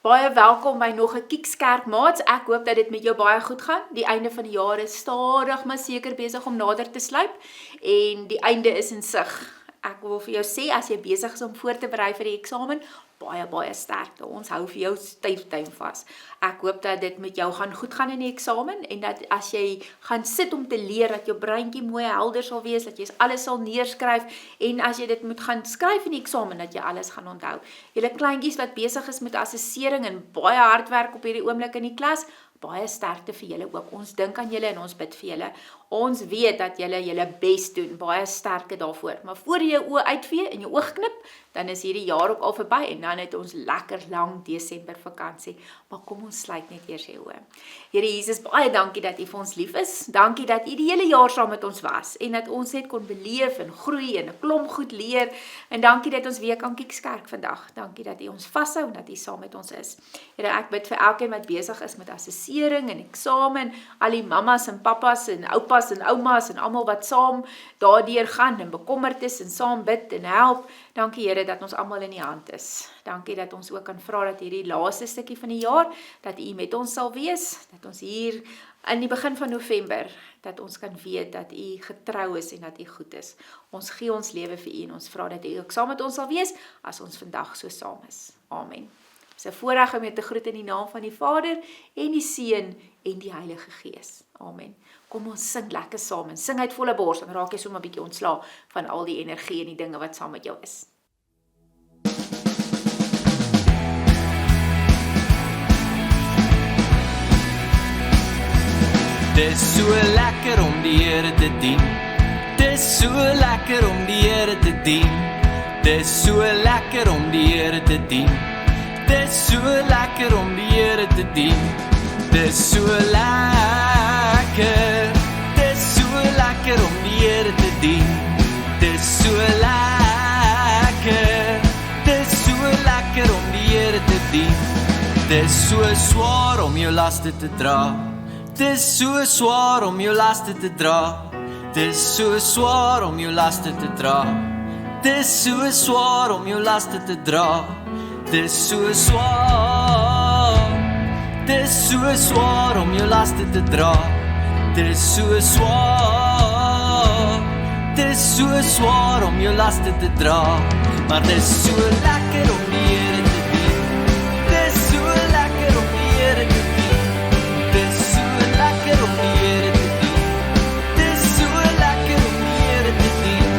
Baie welkom by nog 'n Kiekskerk maats. Ek hoop dat dit met jou baie goed gaan. Die einde van die jaar is stadig maar seker besig om nader te sluip en die einde is in sig. Ek wil vir jou sê, as jy besig is om voor te berei vir die eksamen, baie sterkte. Ons hou vir jou styfduim vas. Ek hoop dat dit met jou gaan goed gaan in die eksamen en dat as jy gaan sit om te leer, dat jou breintjie mooi helder sal wees, dat jy alles sal neerskryf en as jy dit moet gaan skryf in die eksamen, dat jy alles gaan onthou. Julle kleintjies wat besig is met assessering en baie hard werk op hierdie oomblik in die klas, baie sterkte vir julle ook. Ons dink aan julle en ons bid vir julle. Ons weet dat julle julle bes doen. Baie sterkte daarvoor. Maar voor jy jou oë uitvee en jou oog knip, dan is hierdie jaar ook al verby en dan het ons lekker lang Desember vakansie. Maar kom ons sluit net eers jou oë. Here Jesus, baie dankie dat U vir ons lief is. Dankie dat U die hele jaar saam met ons was en dat ons net kon beleef en groei en 'n klomp goed leer. En dankie dat ons weer kan Kiekskerk vandag. Dankie dat U ons vashou en dat U saam met ons is. Here, ek bid vir elkeen wat besig is met assessering en eksamen, al die mammas en pappas en oupas en oumas en almal wat saam daardeur gaan en bekommerd is en saam bid en help. Dankie Here dat ons almal in U hand is. Dankie dat ons ook kan vra dat hierdie laaste stukkie van die jaar, dat U met ons sal wees, dat ons hier in die begin van November, dat ons kan weet dat U getrou is en dat U goed is. Ons gee ons lewe vir U en ons vra dat U ook saam met ons sal wees, as ons vandag so saam is. Amen. Dit is 'n voorreg om jou te groet in die naam van die Vader en die Seun en die Heilige Gees. Amen. Kom ons sing lekker saam en sing uit volle bors, dan raak jy sommer 'n bietjie ontslae van al die energie en die dinge wat saam met jou is. Dis so lekker om die Here te dien. Dis so lekker om die Here te dien. Dis so lekker om die Here te dien. Dis so lekker om die Here te dien. Dis so lekker. Dis so lekker om die Here te dien. Dis so lekker. Dis so lekker om die Here te dien. Dis so swaar om jou laste te dra. Dis so swaar om jou laste te dra. Dis so swaar om jou laste te dra. Dis so swaar om jou laste te dra. Dis so swaar. Dis so swaar om jou laste te dra. Dis so swaar. Dis so swaar om jou laste te dra. Maar dis so lekker om die Here te dien. Dis so lekker om die Here te dien. Dis so lekker om die Here te dien. Dis so lekker om die Here te dien.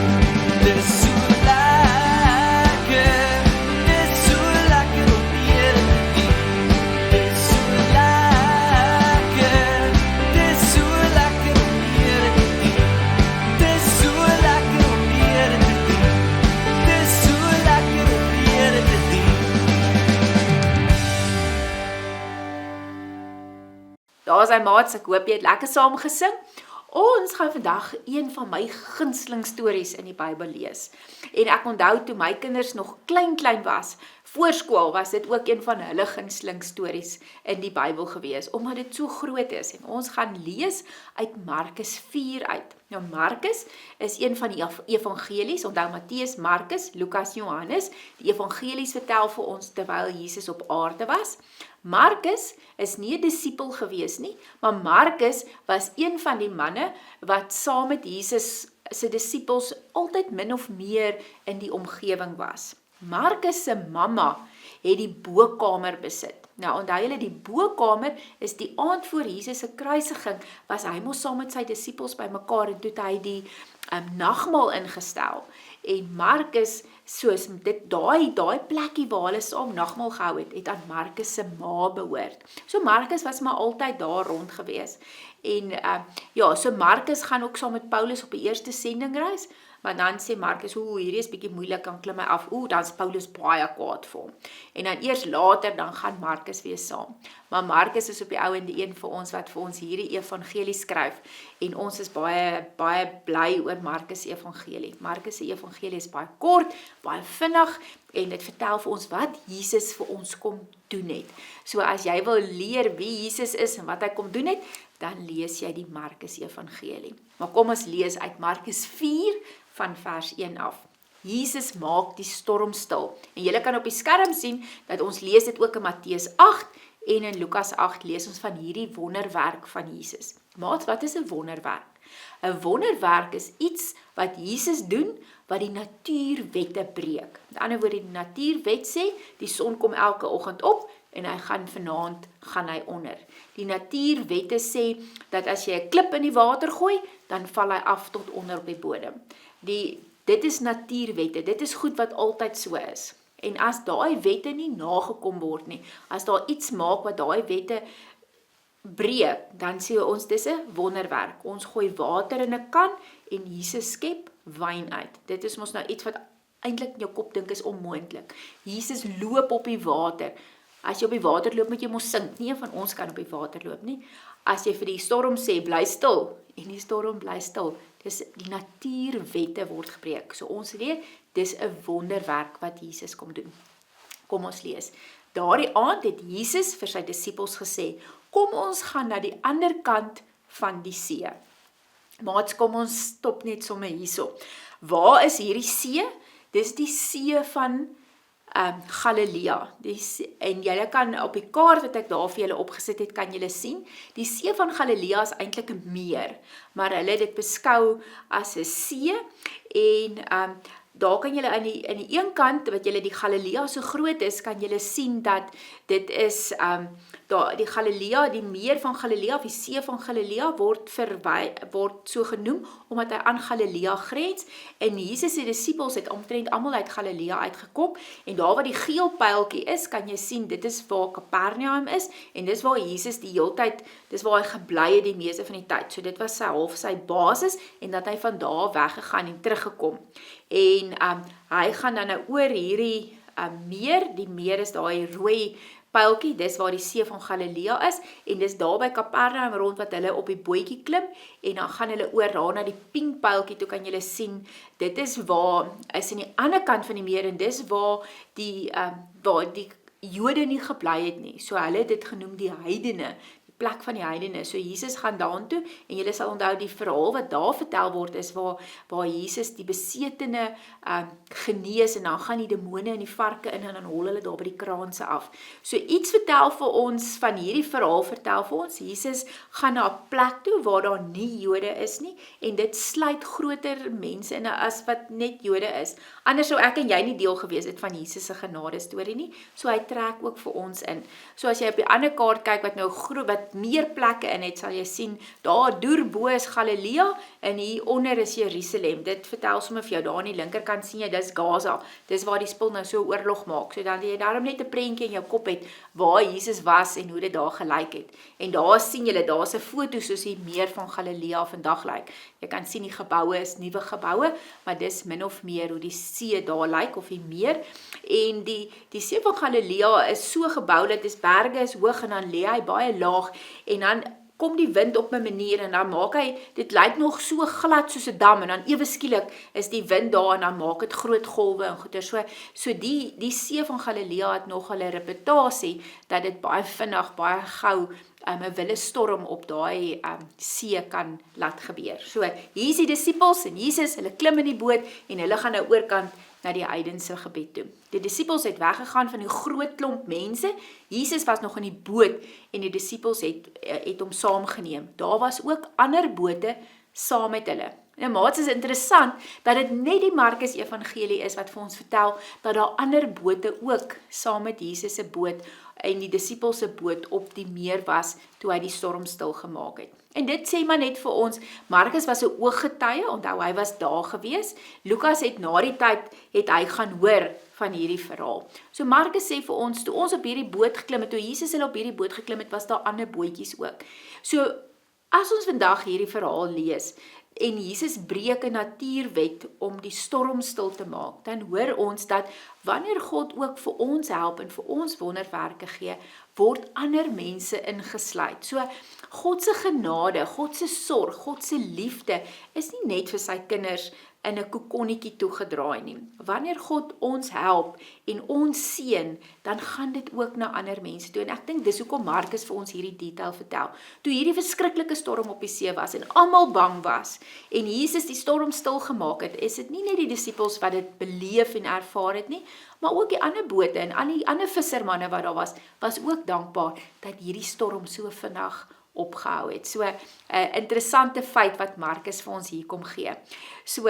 Dis so lekker. Dis so lekker om die Here te dien. Dis so lekker. Dis so lekker om die Here te dien. Dis so lekker om die Here te dien. Dis so lekker om die Here te dien. Daar is hy maats, ek hoop jy het lekker saam gesing. Ons gaan vandag een van my gunsteling stories in die Bybel lees. En ek onthou toe my kinders nog klein was, voorskool was dit ook een van hulle gunsteling stories in die Bybel gewees, omdat dit so groot is. En ons gaan lees uit Markus 4 uit. Nou Markus is een van die evangelies, onthou Matteus, Markus, Lukas, Johannes. Die evangelies vertel vir ons terwyl Jesus op aarde was. Markus is nie 'n disipel gewees nie, maar Markus was een van die manne wat saam met Jesus se disipels altyd min of meer in die omgewing was. Markus se mamma het die bokamer besit. Nou onthou julle, die bokamer is die aand voor Jesus se kruisiging, was hy mos saam met sy disipels bymekaar en toe het hy die nagmaal ingestel. En Markus, soos dit daai plekkie waar hulle saam nagmaal gehou het aan Markus se ma behoort. So Markus was maar altyd daar rond gewees. En so Markus gaan ook saam met Paulus op die eerste sendingreis, maar dan sê Markus, hierdie is bietjie moeilik, dan klim hy af. Dan is Paulus baie kwaad vir hom. En dan eers later, dan gaan Markus weer saam. Maar Markus is op die ou en die een vir ons, wat vir ons hierdie evangelie skryf. En ons is baie bly oor Markus se evangelie. Markus se evangelie is baie kort, baie vinnig, en dit vertel vir ons wat Jesus vir ons kom doen het. So as jy wil leer wie Jesus is en wat hy kom doen het, dan lees jy die Markus evangelie. Maar kom ons lees uit Markus 4 van vers 1 af. Jesus maak die storm stil. En julle kan op die skerm sien dat ons lees dit ook in Matteus 8 en in Lukas 8 lees ons van hierdie wonderwerk van Jesus. Maats, wat is 'n wonderwerk? 'n Wonderwerk is iets wat Jesus doen wat die natuurwette breek. Met ander woorde, die natuurwet sê die son kom elke oggend op en vanaand gaan hy onder. Die natuurwette sê dat as jy 'n klip in die water gooi, dan val hy af tot onder op die bodem. Dit is natuurwette, dit is goed wat altyd so is. En as daai wette nie nagekom word nie, as daar iets maak wat daai wette breek, dan sê ons dis 'n wonderwerk. Ons gooi water in 'n kan en Jesus skep wyn uit. Dit is mos nou iets wat eintlik in jou kop dink is onmoontlik. Jesus loop op die water. As jy op die water loop, moet jy mos sink. Nie een van ons kan op die water loop nie. As jy vir die storm sê, bly stil, en die storm bly stil, dis die natuurwette word gebreek. So ons leer, dis 'n wonderwerk wat Jesus kom doen. Kom ons lees. Daardie aand het Jesus vir sy disippels gesê, kom ons gaan na die ander kant van die see. Maats, kom ons stop net sommer hierso. Waar is hierdie see? Dis die see van Galilea. En julle kan op die kaart wat ek daar vir julle opgesit het, kan julle sien, die see van Galilea is eintlik 'n meer, maar hulle het dit beskou as 'n see, en daar kan julle aan die een kant, wat julle die Galilea so groot is, kan julle sien dat dit is, die Galilea, die meer van Galilea, of die see van Galilea, word so genoem, omdat hy aan Galilea grens, en Jesus se disippels het omtrent almal uit Galilea uitgekom, en daar waar die geel pyltjie is, kan jy sien, dit is waar Kapernaum is, en dis waar Jesus die heeltyd, dis waar hy gebly het die meeste van die tyd, so dit was sy basis, en dat hy van daar weggegaan en teruggekom, en hy gaan dan nou oor hierdie meer, die meer is daai rooi pyltjie, dis waar die see van Galilea is, en dis daar by Kapernaum rond wat hulle op die bootjie klim, en dan gaan hulle oor daar na die pink pyltjie, toe kan julle sien, dit is waar, is aan die ander kant van die meer, en dis waar die Jode nie gebly het nie, so hulle het dit genoem die heidene, plek van die heidene, so Jesus gaan daartoe, en julle sal onthou die verhaal wat daar vertel word, is waar Jesus die besetene genees, en dan gaan die demone in die varke in, en dan hol hulle daar by die kraanse af. So iets vertel vir ons, van hierdie verhaal vertel vir ons, Jesus gaan na 'n plek toe, waar daar nie Jode is nie, en dit sluit groter mense in, as wat net Jode is. Anders sou ek en jy nie deel gewees het van Jesus se genade storie nie, so hy trek ook vir ons in. So as jy op die ander kaart kyk, wat meer plekke in het, sal jy sien, daar deur is Galilea, en hier onder is Jerusalem. Dit vertel sommer vir jou, daar aan die linkerkant sien jy, dis Gaza, dis waar die spul nou so oorlog maak, so dan jy daarom net 'n prentjie in jou kop het, waar Jesus was, en hoe dit daar gelyk het. En daar sien julle, daar's 'n foto soos die meer van Galilea vandag lyk. Jy kan sien die geboue is nuwe geboue, maar dis min of meer hoe die see daar lyk, of die meer, en die see van Galilea is so gebou, dat dis berge is hoog, en dan lê hy baie laag, en dan kom die wind op 'n manier, en dan maak hy, dit lyk nog so glad soos 'n dam, en dan ewe skielik is die wind daar, en dan maak dit groot golwe en goeie, so die see van Galilea het nog hulle reputasie, dat dit baie vinnig, baie gou, 'n wilde storm op daai see kan laat gebeur. So, hier is die disippels, en Jesus, hulle klim in die boot, en hulle gaan nou oorkant na die heidense gebied toe. Die disippels het weggegaan van die groot klomp mense, Jesus was nog in die boot, en die disippels het hom saamgeneem. Daar was ook ander bote saam met hulle. Nou maats, is interessant, dat dit net die Markus Evangelie is, wat vir ons vertel, dat daar ander bote ook, saam met Jesus se boot, en die disippels se boot op die meer was, toe hy die storm stil gemaak het. En dit sê maar net vir ons, Markus was 'n ooggetuie, onthou hy was daar gewees, Lukas het na die tyd, het hy gaan hoor van hierdie verhaal. So Markus sê vir ons, toe ons op hierdie boot geklim het, toe Jesus hulle op hierdie boot geklim het, was daar ander bootjies ook. So, as ons vandag hierdie verhaal lees, en Jesus breek 'n natuurwet om die storm stil te maak, dan hoor ons dat wanneer God ook vir ons help en vir ons wonderwerke gee, word ander mense ingesluit. So God se genade, God se sorg, God se liefde is nie net vir sy kinders in 'n kokonnetjie toegedraai nie. Wanneer God ons help en ons seën, dan gaan dit ook na ander mense toe. En ek dink dis hoekom Markus vir ons hierdie detail vertel. Toe hierdie verskriklike storm op die see was en almal bang was en Jesus die storm stil gemaak het, is dit nie net die disippels wat dit beleef en ervaar het nie, maar ook die ander bote en al die ander vissermanne wat daar was ook dankbaar dat hierdie storm so vinnig opgehou het. So 'n interessante feit wat Markus vir ons hier kom gee. So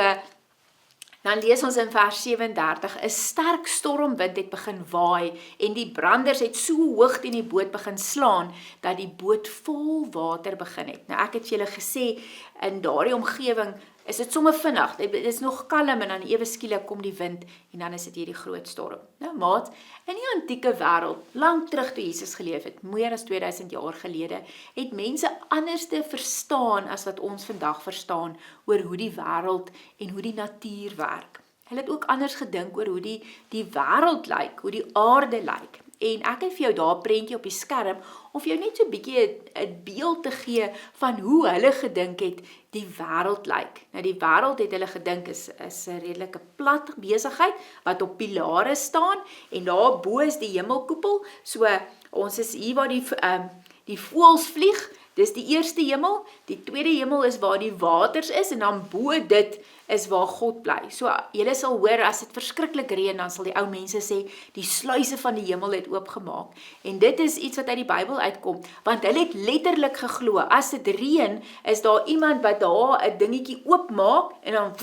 dan lees ons in vers 37, 'n sterk stormwind het begin waai en die branders het so hoog teen die boot begin slaan dat die boot vol water begin het. Nou ek het vir julle gesê, in daardie omgewing is dit sommer vinnig, dit is nog kalm en dan ewe skielik kom die wind en dan is dit hierdie groot storm. Nou maat, in die antieke wêreld, lank terug toe Jesus geleef het, meer as 2000 jaar gelede, het mense anders te verstaan as wat ons vandag verstaan oor hoe die wêreld en hoe die natuur werk. Hulle het ook anders gedink oor hoe die wêreld lyk, hoe die aarde lyk. En ek het vir jou daar 'n prentjie op die skerm om vir jou net so 'n bietjie 'n beeld te gee van hoe hulle gedink het die wêreld lyk. Nou die wêreld het hulle gedink is 'n redelike plat besigheid wat op pilare staan en daar bo is die hemelkoepel. So ons is hier waar die voëls vlieg. Dis die eerste hemel, die tweede hemel is waar die waters is en dan bo dit is waar God bly. So julle sal hoor as dit verskriklik reën, dan sal die ou mense sê die sluise van die hemel het oopgemaak. En dit is iets wat uit die Bybel uitkom, want hulle het letterlik geglo, as dit reën, is daar iemand wat daar 'n dingetjie oopmaak en dan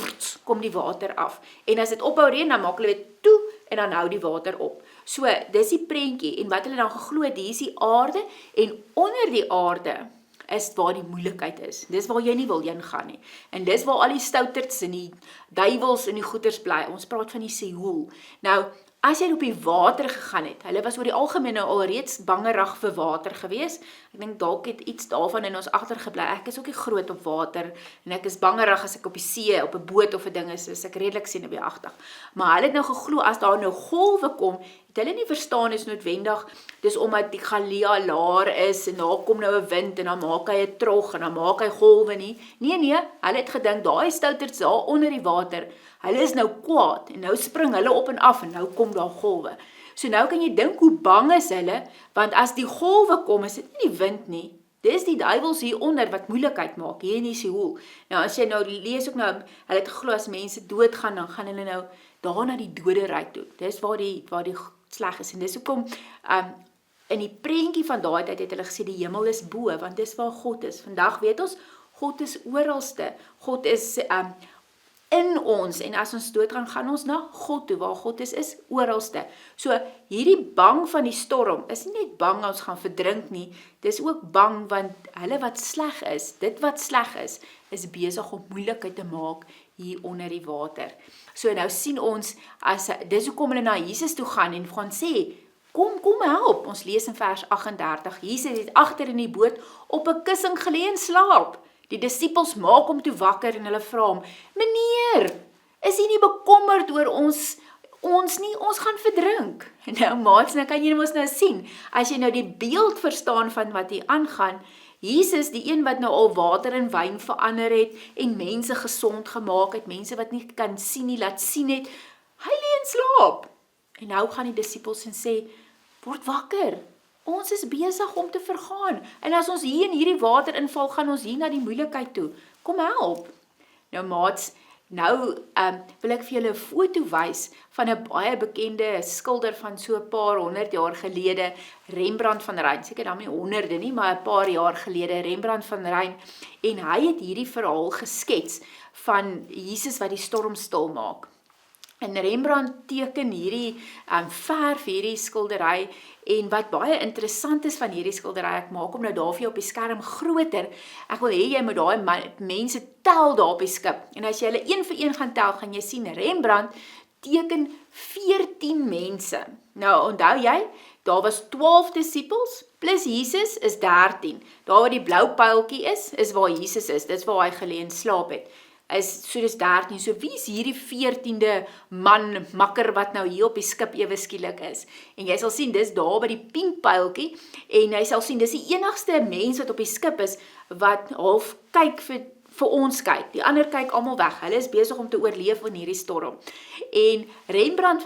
kom die water af. En as dit ophou reën, dan maak hulle dit toe en dan hou die water op. So dis die prentjie en wat hulle dan geglo het, hier is die aarde en onder die aarde is waar die moeilikheid is. Dis waar jy nie wil heen gaan nie. En dis waar al die stouterds en die duiwels en die goeters bly. Ons praat van die Seol. Nou, as jy op die water gegaan het, hulle was oor die algemeen alreeds bangerig vir water gewees. Ek dink dalk het iets daarvan in ons agtergebly. Ek is ook nie groot op water en ek is bangerig as ek op die see, op 'n boot of 'n ding is ek redelik senuweeagtig. Maar hulle het nou geglo as daar nou golwe kom, het hulle nie verstaan is noodwendig, dis omdat die Galilea laer is en daar kom nou 'n wind en dan maak hy 'n trog en dan maak hy golwe nie. Nee, hulle het gedink daai stouterds daar onder die water, hulle is nou kwaad en nou spring hulle op en af en nou kom daar golwe. So nou kan jy dink hoe bang is hulle, want as die golwe kom, is dit nie die wind nie. Dis die duiwels hieronder wat moeilikheid maak, hier in die Seol. Nou as jy nou lees ook nou, hulle het geglo as mense doodgaan, dan gaan hulle nou daar na die doderyk toe. Dis waar die sleg is. En dis hoekom in die prentjie van daai tyd het hulle gesê die hemel is bo, want dis waar God is. Vandag weet ons, God is oralste. God is in ons en as ons doodgaan, gaan ons na God toe, waar God is oralste. So hierdie bang van die storm is nie net bang ons gaan verdrink nie, dis ook bang want hulle wat sleg is, dit wat sleg is besig om moeilikheid te maak hier onder die water. So nou sien ons, dis hoekom hulle na Jesus toe gaan en gaan sê, kom help. Ons lees in vers 38, Jesus het agter in die boot op 'n kussing gelê en slaap. Die disippels maak hom toe wakker en hulle vra hom, meneer, is jy nie bekommerd oor ons nie, ons gaan verdrink. Nou maats, nou kan jy mos nou sien, as jy nou die beeld verstaan van wat hier aangaan, Jesus, die een wat nou al water in wyn verander het en mense gesond gemaak het, mense wat nie kan sien nie, laat sien het, hy lê in slaap. En nou gaan die disippels en sê, word wakker, ons is besig om te vergaan, en as ons hier in hierdie water inval, gaan ons hier na die moeilikheid toe, kom help. Nou maats, nou wil ek vir julle 'n foto wys van 'n baie bekende skilder van so 'n paar 100 jaar gelede, Rembrandt van Rijn, seker dan nie honderde nie, maar 'n paar jaar gelede, Rembrandt van Rijn, en hy het hierdie verhaal geskets van Jesus wat die storm stil maak. En Rembrandt teken hierdie verf hierdie skildery en wat baie interessant is van hierdie skildery, ek maak hom nou daar vir jou op die skerm groter. Ek wil hê jy moet daai mense tel daar op die skip. En as jy hulle een vir een gaan tel, gaan jy sien Rembrandt teken 14 mense. Nou onthou jy, daar was 12 disippels plus Jesus is 13. Daar waar die blou pyltjie is waar Jesus is. Dis waar hy gelê en slaap het. So dis 13, so wie is hierdie 14de man, makker wat nou hier op die skip ewe skielik is? En jy sal sien, dis daar by die pink pyltjie, en jy sal sien, dis die enigste mens wat op die skip is, wat half kyk vir ons kyk. Die ander kyk almal weg. Hulle is besig om te oorleef in hierdie storm. En Rembrandt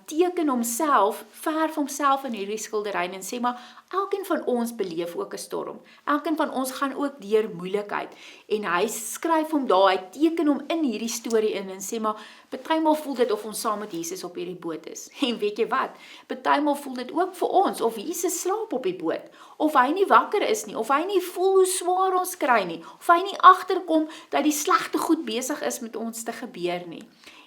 teken homself, verf homself in hierdie skilderye en sê maar elkeen van ons beleef ook 'n storm. Elkeen van ons gaan ook deur moeilikheid. En hy skryf hom daar, hy teken hom in hierdie storie in en sê maar partymal voel dit of ons saam met Jesus op hierdie boot is. En weet jy wat? Partymal voel dit ook vir ons of Jesus slaap op die boot, of hy nie wakker is nie, of hy nie voel hoe swaar ons kry nie, of hy nie agterkom dat die slegte goed besig is met ons te gebeur nie.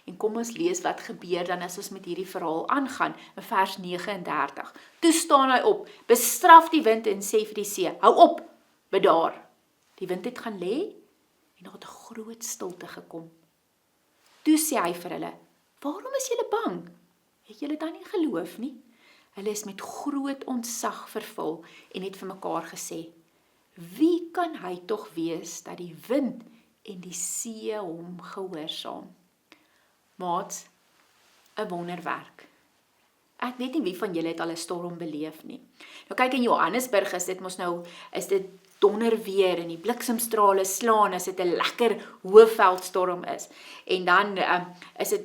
En kom ons lees wat gebeur dan as ons met hierdie verhaal aangaan, in vers 39. Toe staan hy op, bestraf die wind en sê vir die see, hou op, bedaar. Die wind het gaan lê en daar het 'n groot stilte gekom. Toe sê hy vir hulle, waarom is julle bang? Het julle dan nie geloof nie? Hulle is met groot ontzag vervul en het vir mekaar gesê, wie kan hy tog wees dat die wind en die see hom gehoorsaam? Maats, 'n wonderwerk. Ek weet nie wie van julle het al 'n storm beleef nie. Nou kyk, in Johannesburg is dit donderweer en die bliksemstrale slaan as dit 'n lekker hoëveldstorm is. En dan is dit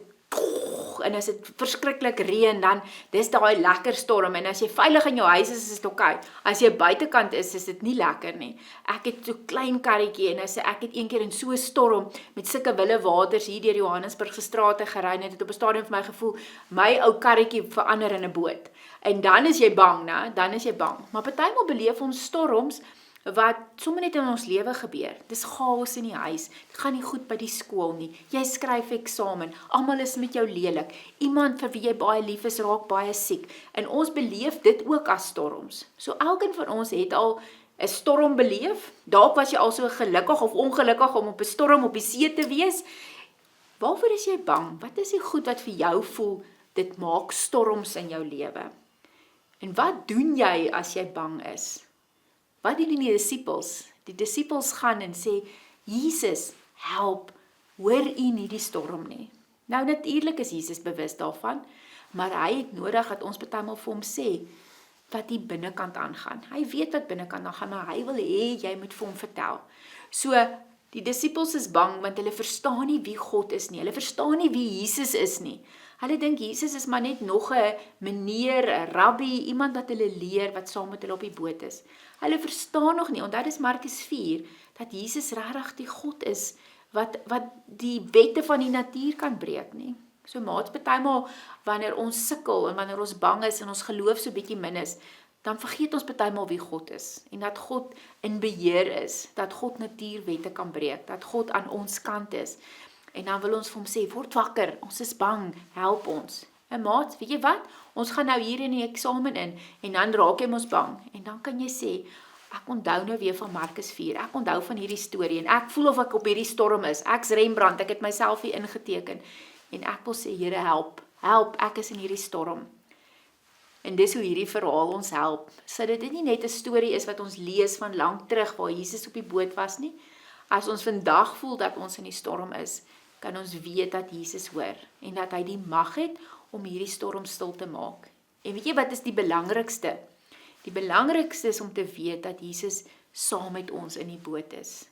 en as dit verskriklik reën, dan dis daai lekker storm, en as jy veilig in jou huis is dit oké. As jy buitekant is dit nie lekker nie. Ek het so klein karretjie, en ek het een keer in so 'n storm met sulke wille waters hier deur Johannesburg se strate gery, en het op 'n stadium vir my gevoel, my ou karretjie verander in 'n boot. En dan is jy bang, né? Dan is jy bang. Maar partymal beleef ons storms wat sommer net in ons lewe gebeur. Dis chaos in die huis, dit gaan nie goed by die skool nie, jy skryf eksamen, almal is met jou lelik, iemand vir wie jy baie lief is, raak baie siek, en ons beleef dit ook as storms. So elkeen van ons het al 'n storm beleef, dalk was jy al so gelukkig of ongelukkig om op 'n storm op die see te wees. Waarvoor is jy bang? Wat is die goed wat vir jou voel, dit maak storms in jou lewe? En wat doen jy as jy bang is? Wat doen die disippels? Die disippels gaan en sê, Jesus, help, hoor u nie die storm nie. Nou natuurlik is Jesus bewus daarvan, maar hy het nodig dat ons partymal vir hom sê, wat die binnekant aangaan. Hy weet wat binnekant aangaan, maar hy wil hê jy moet vir hom vertel. So, die disippels is bang, want hulle verstaan nie wie God is nie, hulle verstaan nie wie Jesus is nie. Hulle dink Jesus is maar net nog 'n meneer, 'n rabbi, iemand wat hulle leer, wat saam met hulle op die boot is. Hulle verstaan nog nie, onthou dis Markus 4, dat Jesus regtig die God is, wat die wette van die natuur kan breek nie. So maats, partymal, wanneer ons sukkel, en wanneer ons bang is, en ons geloof so bietjie min is, dan vergeet ons partymal wie God is, en dat God in beheer is, dat God natuurwette kan breek, dat God aan ons kant is, en dan wil ons vir hom sê, word wakker, ons is bang, help ons. En maat, weet jy wat? Ons gaan nou hier in die eksamen in, en dan raak jy ons bang, en dan kan jy sê, ek onthou nou weer van Markus 4, ek onthou van hierdie storie, en ek voel of ek op hierdie storm is, ek's Rembrandt, ek het myself hier ingeteken, en ek wil sê, Here help, ek is in hierdie storm. En dis hoe hierdie verhaal ons help, sodat dit nie net 'n storie is wat ons lees van lank terug, waar Jesus op die boot was nie. As ons vandag voel dat ons in die storm is, kan ons weet dat Jesus hoor, en dat hy die mag het om hierdie storm stil te maak. En weet jy wat is die belangrikste? Die belangrikste is om te weet dat Jesus saam met ons in die boot is.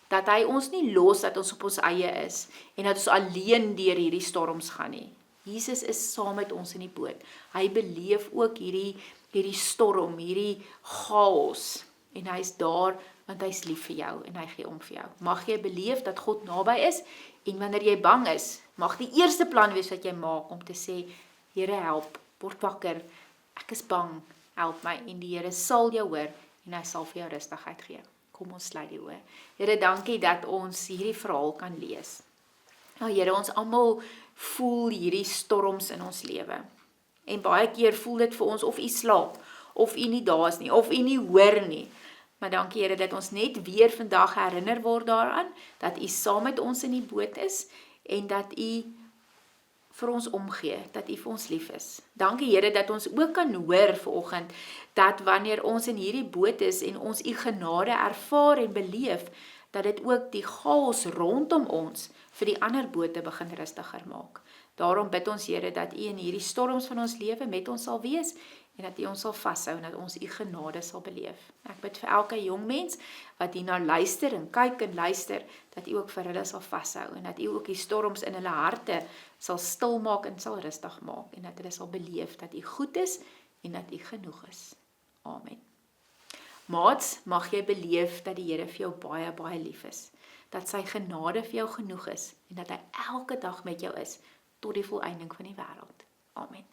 Dat hy ons nie los, dat ons op ons eie is, en dat ons alleen deur hierdie storms gaan nie. Jesus is saam met ons in die boot. Hy beleef ook hierdie storm, hierdie chaos, en hy is daar, want hy is lief vir jou, en hy gee om vir jou. Mag jy beleef dat God naby is, en wanneer jy bang is, mag die eerste plan wees wat jy maak, om te sê, Here help, word wakker, ek is bang, help my, en die Here sal jou hoor, en hy sal vir jou rustigheid gee. Kom ons sluit die oë. Here, dankie dat ons hierdie verhaal kan lees. Nou Here, ons almal voel hierdie storms in ons lewe. En baie keer voel dit vir ons of u slaap, of u nie daar is nie, of u nie hoor nie. Maar dankie Here dat ons net weer vandag herinner word daaraan, dat u saam met ons in die boot is, en dat u vir ons omgee, dat u vir ons lief is. Dankie Here dat ons ook kan hoor vanoggend, dat wanneer ons in hierdie boot is, en ons u genade ervaar en beleef, dat dit ook die chaos rondom ons vir die ander bote begin rustiger maak. Daarom bid ons Here dat u in hierdie storms van ons lewe met ons sal wees, en dat U ons sal vashou en dat ons U genade sal beleef. Ek bid vir elke jong mens wat hierna luister en kyk en luister, dat U ook vir hulle sal vashou en dat U ook die storms in hulle harte sal stil maak en sal rustig maak en dat hulle sal beleef dat U goed is en dat U genoeg is. Amen. Maats, mag jy beleef dat die Here vir jou baie, baie lief is, dat sy genade vir jou genoeg is en dat hy elke dag met jou is tot die volëinding van die wêreld. Amen.